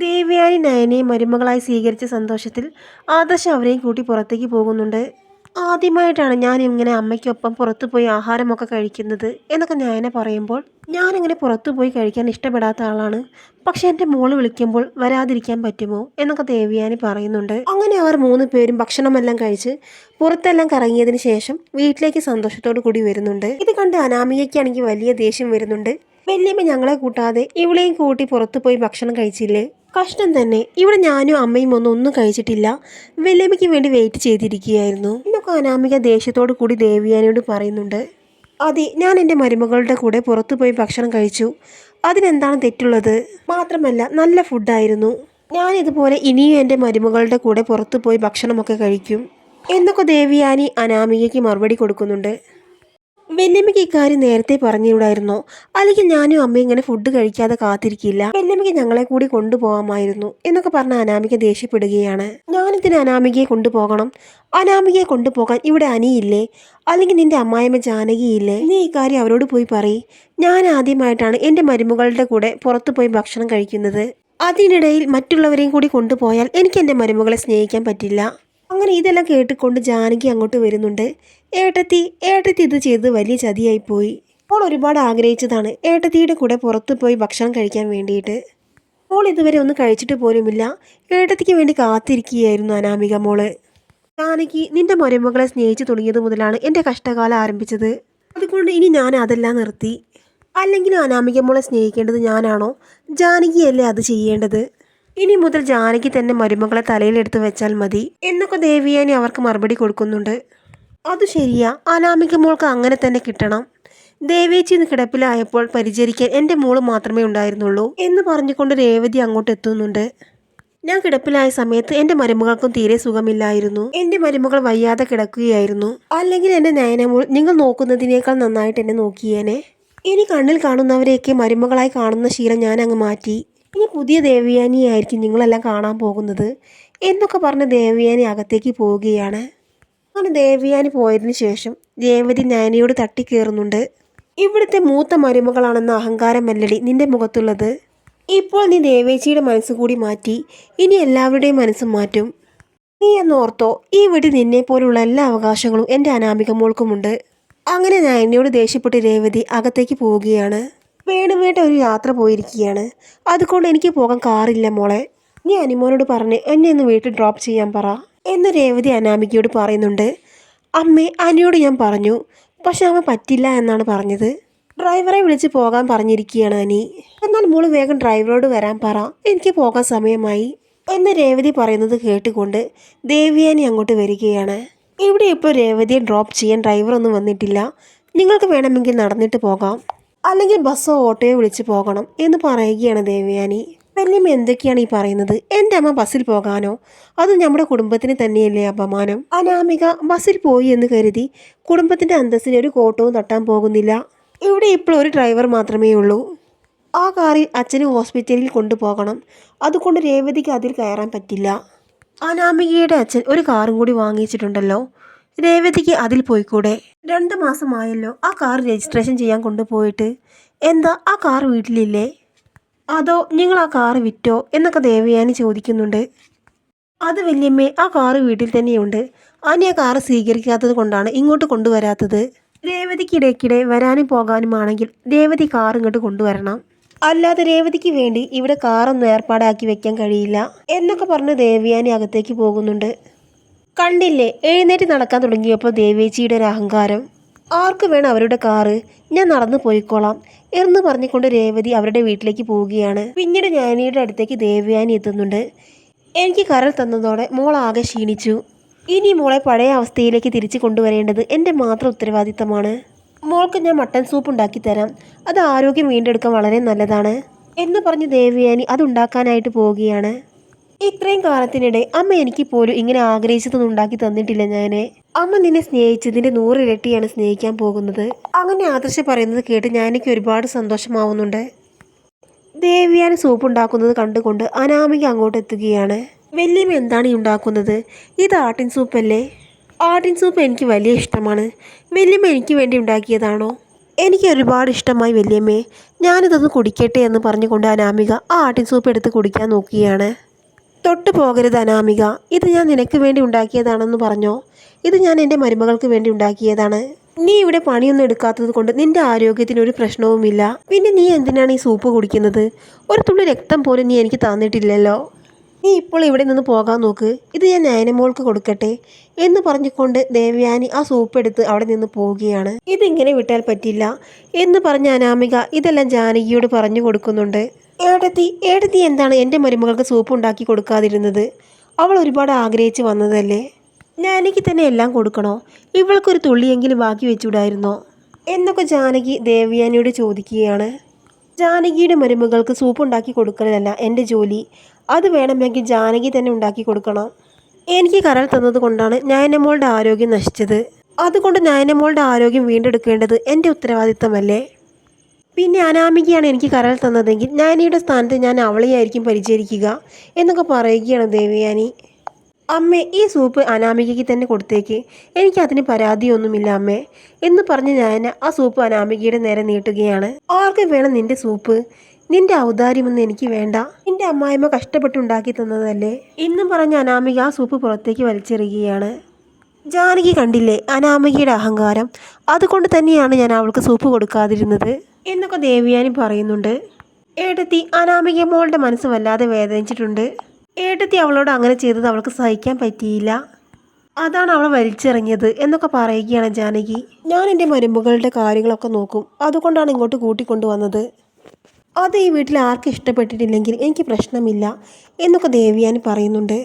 ദേവയാനി നയനയെ മരുമകളായി സ്വീകരിച്ച സന്തോഷത്തിൽ ആദർശ് അവരെയും കൂട്ടി പുറത്തേക്ക് പോകുന്നുണ്ട്. ആദ്യമായിട്ടാണ് ഞാൻ ഇങ്ങനെ അമ്മയ്ക്കൊപ്പം പുറത്തു പോയി ആഹാരമൊക്കെ കഴിക്കുന്നത് എന്നൊക്കെ നയന പറയുമ്പോൾ, ഞാനിങ്ങനെ പുറത്തു പോയി കഴിക്കാൻ ഇഷ്ടപ്പെടാത്ത ആളാണ്, പക്ഷെ എൻ്റെ മോള് വിളിക്കുമ്പോൾ വരാതിരിക്കാൻ പറ്റുമോ എന്നൊക്കെ ദേവയാനി പറയുന്നുണ്ട്. അങ്ങനെ അവർ 3 പേരും ഭക്ഷണമെല്ലാം കഴിച്ച് പുറത്തെല്ലാം കറങ്ങിയതിന് ശേഷം വീട്ടിലേക്ക് സന്തോഷത്തോടു കൂടി വരുന്നുണ്ട്. ഇത് കണ്ട് അനാമികയ്ക്കാണെങ്കിൽ വലിയ ദേഷ്യം വരുന്നുണ്ട്. വല്യമ്മ ഞങ്ങളെ കൂട്ടാതെ ഇവളെയും കൂട്ടി പുറത്തു പോയി ഭക്ഷണം കഴിച്ചില്ലേ, കഷ്ടം തന്നെ, ഇവിടെ ഞാനും അമ്മയും ഒന്നും കഴിച്ചിട്ടില്ല, വല്യമ്മയ്ക്ക് വേണ്ടി വെയിറ്റ് ചെയ്തിരിക്കുകയായിരുന്നു എന്നൊക്കെ അനാമിക ദേഷ്യത്തോടു കൂടി ദേവയാനിയോട് പറയുന്നുണ്ട്. അതെ, ഞാൻ എൻ്റെ മരുമകളുടെ കൂടെ പുറത്തു പോയി ഭക്ഷണം കഴിച്ചു, അതിനെന്താണ് തെറ്റുള്ളത്? മാത്രമല്ല നല്ല ഫുഡായിരുന്നു, ഞാൻ ഇതുപോലെ ഇനിയും എൻ്റെ മരുമകളുടെ കൂടെ പുറത്തു പോയി ഭക്ഷണമൊക്കെ കഴിക്കും എന്നൊക്കെ ദേവയാനി അനാമികയ്ക്ക് മറുപടി കൊടുക്കുന്നുണ്ട്. വല്യമ്മയ്ക്ക് ഇക്കാര്യം നേരത്തെ പറഞ്ഞുകൂടായിരുന്നോ? അല്ലെങ്കിൽ ഞാനും അമ്മയും ഇങ്ങനെ ഫുഡ് കഴിക്കാതെ കാത്തിരിക്കില്ല, വല്യമ്മയ്ക്ക് ഞങ്ങളെ കൂടി കൊണ്ടുപോകാമായിരുന്നു എന്നൊക്കെ പറഞ്ഞ അനാമിക ദേഷ്യപ്പെടുകയാണ്. ഞാനിതിന് അനാമികയെ കൊണ്ടുപോകണം? അനാമികയെ കൊണ്ടുപോകാൻ ഇവിടെ അനിയില്ലേ? അല്ലെങ്കിൽ നിന്റെ അമ്മായിയമ്മ ജാനകിയില്ലേ? നീ ഇക്കാര്യം അവരോട് പോയി പറയ്. ഞാൻ ആദ്യമായിട്ടാണ് എൻ്റെ മരുമകളുടെ കൂടെ പുറത്തു പോയി ഭക്ഷണം കഴിക്കുന്നത്, അതിനിടയിൽ മറ്റുള്ളവരെയും കൂടി കൊണ്ടുപോയാൽ എനിക്ക് എൻ്റെ മരുമകളെ സ്നേഹിക്കാൻ പറ്റില്ല. അങ്ങനെ ഇതെല്ലാം കേട്ടുകൊണ്ട് ജാനകി അങ്ങോട്ട് വരുന്നുണ്ട്. ഏട്ടത്തി ഇത് ചെയ്ത് വലിയ ചതിയായിപ്പോയി. മോൾ ഒരുപാട് ആഗ്രഹിച്ചതാണ് ഏട്ടത്തിയുടെ കൂടെ പുറത്തു പോയി ഭക്ഷണം കഴിക്കാൻ വേണ്ടിയിട്ട്. മോൾ ഇതുവരെ ഒന്നും കഴിച്ചിട്ട് പോലുമില്ല, ഏട്ടത്തിക്ക് വേണ്ടി കാത്തിരിക്കുകയായിരുന്നു അനാമിക മോള്. ജാനകി, നിന്റെ മരുമകളെ സ്നേഹിച്ചു തുടങ്ങിയത് മുതലാണ് എൻ്റെ കഷ്ടകാലം ആരംഭിച്ചത്, അതുകൊണ്ട് ഇനി ഞാൻ അതെല്ലാം നിർത്തി. അല്ലെങ്കിൽ അനാമിക മോളെ സ്നേഹിക്കേണ്ടത് ഞാനാണോ? ജാനകിയല്ലേ അത് ചെയ്യേണ്ടത്? ഇനി മുതൽ ജാനകി തന്നെ മരുമകളെ തലയിലെടുത്ത് വെച്ചാൽ മതി എന്നൊക്കെ ദേവയാനി അവർക്ക് മറുപടി കൊടുക്കുന്നുണ്ട്. അത് ശരിയാ, അനാമിക മോൾക്ക് അങ്ങനെ തന്നെ കിട്ടണം. ദേവേച്ചി ഇന്ന് കിടപ്പിലായപ്പോൾ പരിചരിക്കാൻ എൻ്റെ മോള് മാത്രമേ ഉണ്ടായിരുന്നുള്ളൂ എന്ന് പറഞ്ഞുകൊണ്ട് രേവതി അങ്ങോട്ട് എത്തുന്നുണ്ട്. ഞാൻ കിടപ്പിലായ സമയത്ത് എൻ്റെ മരുമകൾക്കും തീരെ സുഖമില്ലായിരുന്നു, എൻ്റെ മരുമകൾ വയ്യാതെ കിടക്കുകയായിരുന്നു. അല്ലെങ്കിൽ എൻ്റെ നയനമോൾ നിങ്ങൾ നോക്കുന്നതിനേക്കാൾ നന്നായിട്ട് എന്നെ നോക്കിയേനെ. ഇനി കണ്ണിൽ കാണുന്നവരെയൊക്കെ മരുമകളായി കാണുന്ന ശീലം ഞാൻ അങ്ങ് മാറ്റി. ഇനി പുതിയ ദേവയാനിയായിരിക്കും നിങ്ങളെല്ലാം കാണാൻ പോകുന്നത് എന്നൊക്കെ പറഞ്ഞ് ദേവയാനി അകത്തേക്ക് പോവുകയാണ്. അങ്ങനെ ദേവയാനി പോയതിനു ശേഷം രേവതി നയനയോട് തട്ടിക്കേറുന്നുണ്ട്. ഇവിടുത്തെ മൂത്ത മരുമകളാണെന്ന അഹങ്കാരമല്ലടി നിന്റെ മുഖത്തുള്ളത്. ഇപ്പോൾ നീ ദേവേച്ചിയുടെ മനസ്സ് കൂടി മാറ്റി, ഇനി എല്ലാവരുടെയും മനസ്സും മാറ്റും. നീ എന്നോർത്തോ, ഈ വീട്ടിൽ നിന്നെ പോലുള്ള എല്ലാ അവകാശങ്ങളും എൻ്റെ അനാമിക മോൾക്കുമുണ്ട്. അങ്ങനെ നയനയോട് ദേഷ്യപ്പെട്ട് രേവതി അകത്തേക്ക് പോവുകയാണ്. വേണുവേട്ട ഒരു യാത്ര പോയിരിക്കുകയാണ്, അതുകൊണ്ട് എനിക്ക് പോകാൻ കാറില്ല മോളെ, നീ അനിമോനോട് പറഞ്ഞ് എന്നെ ഒന്ന് വീട്ടിൽ ഡ്രോപ്പ് ചെയ്യാൻ പറ എന്ന് രേവതി അനാമികയോട് പറയുന്നുണ്ട്. അമ്മേ, അനിയോട് ഞാൻ പറഞ്ഞു, പക്ഷെ അമ്മ പറ്റില്ല എന്നാണ് പറഞ്ഞത്. ഡ്രൈവറെ വിളിച്ച് പോകാൻ പറഞ്ഞിരിക്കുകയാണ് അനി. എന്നാൽ മോള് വേഗം ഡ്രൈവറോട് വരാൻ പറ, എനിക്ക് പോകാൻ സമയമായി എന്ന് രേവതി പറയുന്നത് കേട്ടുകൊണ്ട് ദേവയാനി അങ്ങോട്ട് വരികയാണ്. ഇവിടെ ഇപ്പോൾ രേവതിയെ ഡ്രോപ്പ് ചെയ്യാൻ ഡ്രൈവറൊന്നും വന്നിട്ടില്ല, നിങ്ങൾക്ക് വേണമെങ്കിൽ നടന്നിട്ട് പോകാം, അല്ലെങ്കിൽ ബസ്സോ ഓട്ടോയോ വിളിച്ച് പോകണം എന്ന് പറയുകയാണ് ദേവയാനി. വല്യമ്മ എന്തൊക്കെയാണ് ഈ പറയുന്നത്? എൻ്റെ അമ്മ ബസ്സിൽ പോകാനോ? അത് നമ്മുടെ കുടുംബത്തിന് തന്നെയല്ലേ അപമാനം. അനാമിക ബസ്സിൽ പോയി എന്ന് കരുതി കുടുംബത്തിൻ്റെ അന്തസ്സിന് ഒരു കോട്ടവും തട്ടാൻ പോകുന്നില്ല. ഇവിടെ ഇപ്പോൾ ഒരു ഡ്രൈവർ മാത്രമേ ഉള്ളൂ, ആ കാറിൽ അച്ഛന് ഹോസ്പിറ്റലിൽ കൊണ്ടുപോകണം, അതുകൊണ്ട് രേവതിക്ക് അതിൽ കയറാൻ പറ്റില്ല. അനാമികയുടെ അച്ഛൻ ഒരു കാറും കൂടി വാങ്ങിച്ചിട്ടുണ്ടല്ലോ, രേവതിക്ക് അതിൽ പോയിക്കൂടെ? 2 മാസമായല്ലോ ആ കാർ രജിസ്ട്രേഷൻ ചെയ്യാൻ കൊണ്ടുപോയിട്ട്. എന്താ ആ കാർ വീട്ടിലില്ലേ? അതോ നിങ്ങൾ ആ കാർ വിറ്റോ എന്നൊക്കെ ദേവയാനി ചോദിക്കുന്നുണ്ട്. അത് വല്യമ്മേ, ആ കാറ് വീട്ടിൽ തന്നെയുണ്ട്, അനി ആ കാറ് സ്വീകരിക്കാത്തത് കൊണ്ടാണ് ഇങ്ങോട്ട് കൊണ്ടുവരാത്തത്. രേവതിക്ക് ഇടയ്ക്കിടെ വരാനും പോകാനുമാണെങ്കിൽ രേവതി കാർ ഇങ്ങോട്ട് കൊണ്ടുവരണം, അല്ലാതെ രേവതിക്ക് വേണ്ടി ഇവിടെ കാറൊന്നും ഏർപ്പാടാക്കി വെക്കാൻ കഴിയില്ല എന്നൊക്കെ പറഞ്ഞ് ദേവയാനി അകത്തേക്ക് പോകുന്നുണ്ട്. കണ്ടില്ലേ, എഴുന്നേറ്റ് നടക്കാൻ തുടങ്ങിയപ്പോൾ ദേവേച്ചിയുടെ ഒരു അഹങ്കാരം. ആർക്ക് വേണം അവരുടെ കാറ്, ഞാൻ നടന്നു പോയിക്കോളാം എന്ന് പറഞ്ഞുകൊണ്ട് രേവതി അവരുടെ വീട്ടിലേക്ക് പോവുകയാണ്. പിന്നീട് നയനയുടെ അടുത്തേക്ക് ദേവയാനി എത്തുന്നുണ്ട്. എനിക്ക് കരൾ തന്നതോടെ മോൾ ആകെ ക്ഷീണിച്ചു, ഇനി മോളെ പഴയ അവസ്ഥയിലേക്ക് തിരിച്ചു കൊണ്ടുവരേണ്ടത് എൻ്റെ മാത്രം ഉത്തരവാദിത്തമാണ്. മോൾക്ക് ഞാൻ മട്ടൻ സൂപ്പ് ഉണ്ടാക്കി തരാം, അത് ആരോഗ്യം വീണ്ടെടുക്കാൻ വളരെ നല്ലതാണ് എന്ന് പറഞ്ഞ് ദേവയാനി അതുണ്ടാക്കാനായിട്ട് പോവുകയാണ്. ഇത്രയും കാലത്തിനിടെ അമ്മ എനിക്ക് പോലും ഇങ്ങനെ ആഗ്രഹിച്ചതൊന്നും ഉണ്ടാക്കി തന്നിട്ടില്ല ഞാനെ. അമ്മ നിന്നെ സ്നേഹിച്ചതിൻ്റെ 100 ഇരട്ടിയാണ് സ്നേഹിക്കാൻ പോകുന്നത്. അങ്ങനെ ആദർശ് പറയുന്നത് കേട്ട് ഞാനെനിക്ക് ഒരുപാട് സന്തോഷമാവുന്നുണ്ട്. ദേവയാനി സൂപ്പ് ഉണ്ടാക്കുന്നത് കണ്ടുകൊണ്ട് അനാമിക അങ്ങോട്ട് എത്തുകയാണ്. വല്യമ്മ എന്താണ് ഈ ഉണ്ടാക്കുന്നത്? ഇത് ആട്ടിൻ സൂപ്പല്ലേ? ആട്ടിൻ സൂപ്പ് എനിക്ക് വലിയ ഇഷ്ടമാണ്, വല്യമ്മ എനിക്ക് വേണ്ടി ഉണ്ടാക്കിയതാണോ? എനിക്ക് ഒരുപാട് ഇഷ്ടമായി വല്യമ്മേ, ഞാനിതൊന്ന് കുടിക്കട്ടെ എന്ന് പറഞ്ഞുകൊണ്ട് അനാമിക ആ ആട്ടിൻ സൂപ്പ് എടുത്ത് കുടിക്കാൻ നോക്കുകയാണ്. തൊട്ടു പോകരുത് അനാമിക, ഇത് ഞാൻ നിനക്ക് വേണ്ടി ഉണ്ടാക്കിയതാണെന്ന് പറഞ്ഞോ? ഇത് ഞാൻ എൻ്റെ മരുമകൾക്ക് വേണ്ടി ഉണ്ടാക്കിയതാണ്. നീ ഇവിടെ പണിയൊന്നും എടുക്കാത്തത് കൊണ്ട് നിന്റെ ആരോഗ്യത്തിന് ഒരു പ്രശ്നവുമില്ല. പിന്നെ നീ എന്തിനാണ് ഈ സൂപ്പ് കുടിക്കുന്നത്? ഒരു തുള്ളി രക്തം പോലും നീ എനിക്ക് തന്നിട്ടില്ലല്ലോ. നീ ഇപ്പോൾ ഇവിടെ നിന്ന് പോകാൻ നോക്ക്, ഇത് ഞാൻ നയനമോൾക്ക് കൊടുക്കട്ടെ എന്ന് പറഞ്ഞുകൊണ്ട് ദേവയാനി ആ സൂപ്പ് എടുത്ത് അവിടെ നിന്ന് പോവുകയാണ്. ഇതിങ്ങനെ വിട്ടാൽ പറ്റില്ല എന്ന് പറഞ്ഞ അനാമിക ഇതെല്ലാം ജാനകിയോട് പറഞ്ഞു കൊടുക്കുന്നുണ്ട്. ഏടത്തി എന്താണ് എൻ്റെ മരുമകൾക്ക് സൂപ്പ് ഉണ്ടാക്കി കൊടുക്കാതിരുന്നത്? അവൾ ഒരുപാട് ആഗ്രഹിച്ച് വന്നതല്ലേ. ജാനകി തന്നെ എല്ലാം കൊടുക്കണോ? ഇവൾക്കൊരു തുള്ളിയെങ്കിലും ബാക്കി വെച്ചുകൂടായിരുന്നോ എന്നൊക്കെ ജാനകി ദേവയാനിയോട് ചോദിക്കുകയാണ്. ജാനകിയുടെ മരുമകൾക്ക് സൂപ്പ് ഉണ്ടാക്കി കൊടുക്കലല്ല എൻ്റെ ജോലി. അത് വേണമെങ്കിൽ ജാനകി തന്നെ ഉണ്ടാക്കി കൊടുക്കണം. എനിക്ക് കരൾ തന്നത് കൊണ്ടാണ് നയനമോളുടെ ആരോഗ്യം നശിച്ചത്. അതുകൊണ്ട് നയനമോളുടെ ആരോഗ്യം വീണ്ടെടുക്കേണ്ടത് എൻ്റെ ഉത്തരവാദിത്തമല്ലേ. പിന്നെ അനാമികയാണ് എനിക്ക് കരൾ തന്നതെങ്കിൽ നയനയുടെ സ്ഥാനത്ത് ഞാൻ അവളെയായിരിക്കും പരിചരിക്കുക എന്നൊക്കെ പറയുകയാണ് ദേവയാനി. അമ്മേ, ഈ സൂപ്പ് അനാമികയ്ക്ക് തന്നെ കൊടുത്തേക്ക്, എനിക്കതിന് പരാതിയൊന്നുമില്ല അമ്മേ എന്ന് പറഞ്ഞ് നയന ആ സൂപ്പ് അനാമികയുടെ നേരെ നീട്ടുകയാണ്. ആർക്ക് വേണം നിന്റെ സൂപ്പ്? നിന്റെ ഔദാര്യമൊന്നും എനിക്ക് വേണ്ട. നിന്റെ അമ്മായിമ്മ കഷ്ടപ്പെട്ടുണ്ടാക്കി തന്നതല്ലേ എന്നും പറഞ്ഞ് അനാമിക ആ സൂപ്പ് പുറത്തേക്ക് വലിച്ചെറിയുകയാണ്. ജാനകി കണ്ടില്ലേ അനാമികയുടെ അഹങ്കാരം, അതുകൊണ്ട് തന്നെയാണ് ഞാൻ അവൾക്ക് സൂപ്പ് കൊടുക്കാതിരുന്നത് എന്നൊക്കെ ദേവയാനി പറയുന്നുണ്ട്. ഏട്ടത്തി, അനാമിക മോളുടെ മനസ്സ് വല്ലാതെ വേദനിച്ചിട്ടുണ്ട്. ഏട്ടത്തി അവളോട് അങ്ങനെ ചെയ്തത് അവൾക്ക് സഹിക്കാൻ പറ്റിയില്ല, അതാണ് അവളെ വലിച്ചെറിഞ്ഞത് എന്നൊക്കെ പറയുകയാണ് ജാനകി. ഞാൻ എൻ്റെ മരുമകളുടെ കാര്യങ്ങളൊക്കെ നോക്കും, അതുകൊണ്ടാണ് ഇങ്ങോട്ട് കൂട്ടിക്കൊണ്ടുവന്നത്. അത് ഈ വീട്ടിൽ ആർക്കും ഇഷ്ടപ്പെട്ടിട്ടില്ലെങ്കിൽ എനിക്ക് പ്രശ്നമില്ല എന്നൊക്കെ ദേവയാനി പറയുന്നുണ്ട്.